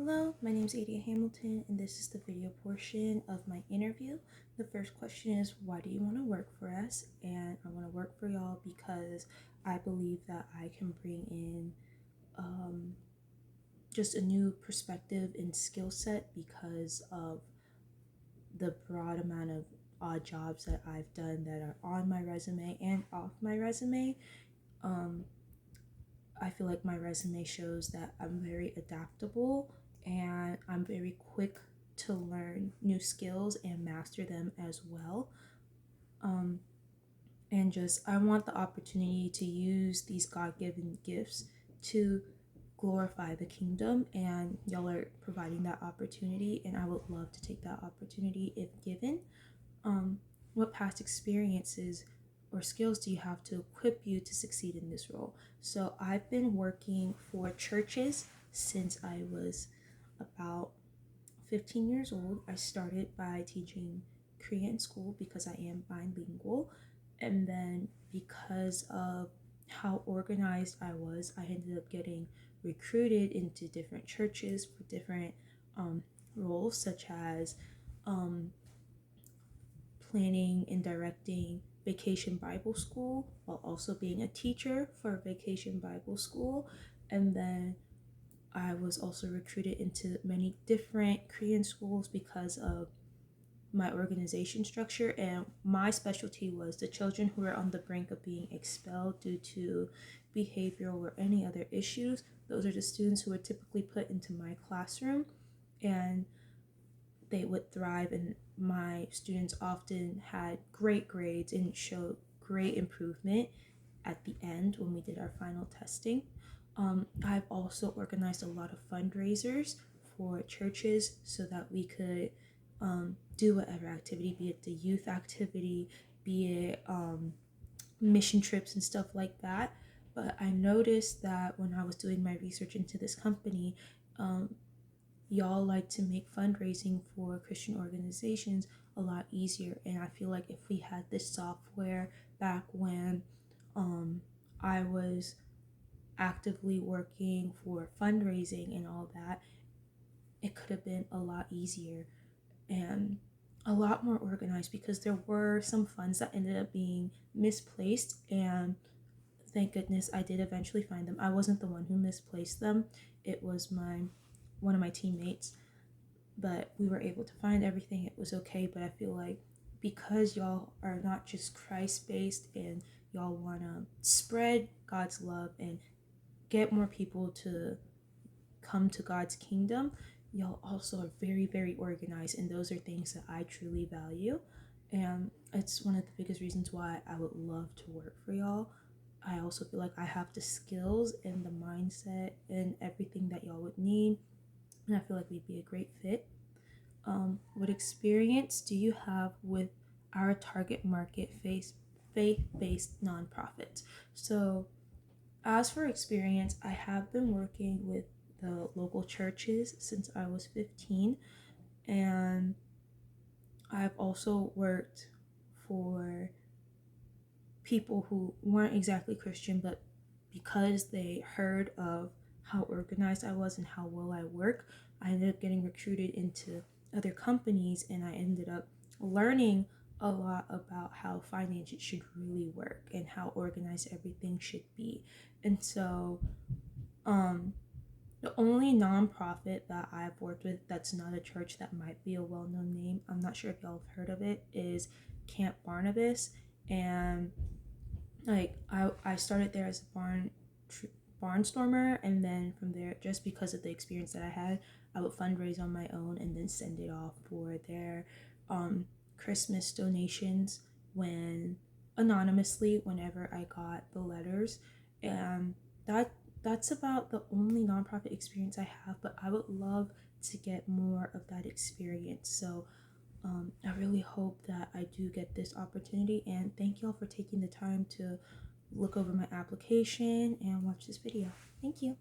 Hello, my name is Adia Hamilton, and this is the video portion of my interview. The first question is, why do you want to work for us? And I want to work for y'all because I believe that I can bring in just a new perspective and skill set because of the broad amount of odd jobs that I've done that are on my resume and off my resume. I feel like my resume shows that I'm very adaptable and I'm very quick to learn new skills and master them as well. Um, and just, I want the opportunity to use these God given gifts to glorify the kingdom, and y'all are providing that opportunity, and I would love to take that opportunity if given. What past experiences or skills do you have to equip you to succeed in this role? So I've been working for churches since I was about 15 years old. I started by teaching Korean school because I am bilingual, and then because of how organized I was, I ended up getting recruited into different churches for different roles, such as planning and directing Vacation Bible School while also being a teacher for Vacation Bible School. And then I was also recruited into many different Korean schools because of my organization structure, and my specialty was the children who are on the brink of being expelled due to behavioral or any other issues. Those are the students who are typically put into my classroom, and they would thrive, and my students often had great grades and showed great improvement at the end when we did our final testing. I've also organized a lot of fundraisers for churches so that we could do whatever activity, be it the youth activity, be it mission trips and stuff like that. But I noticed that when I was doing my research into this company, y'all like to make fundraising for Christian organizations a lot easier. And I feel like if we had this software back when I was actively working for fundraising and all that, it could have been a lot easier and a lot more organized, because there were some funds that ended up being misplaced, and thank goodness I did eventually find them. I wasn't the one who misplaced them. It was one of my teammates, but we were able to find everything. It was okay. But I feel like because y'all are not just Christ based and y'all want to spread God's love and get more people to come to God's kingdom, y'all also are very, very organized, and those are things that I truly value. And it's one of the biggest reasons why I would love to work for y'all. I also feel like I have the skills and the mindset and everything that y'all would need, and I feel like we'd be a great fit. What experience do you have with our target market faith-based nonprofits? So, as for experience, I have been working with the local churches since I was 15, and I've also worked for people who weren't exactly Christian, but because they heard of how organized I was and how well I work, I ended up getting recruited into other companies, and I ended up learning a lot about how finances should really work and how organized everything should be. And so, the only nonprofit that I've worked with that's not a church that might be a well known name, I'm not sure if y'all have heard of it, is Camp Barnabas. And like I started there as a barnstormer, and then from there, just because of the experience that I had, I would fundraise on my own and then send it off for their Christmas donations when anonymously whenever I got the letters. And that's about the only nonprofit experience I have, but I would love to get more of that experience. So I really hope that I do get this opportunity, and thank y'all for taking the time to look over my application and watch this video. Thank you.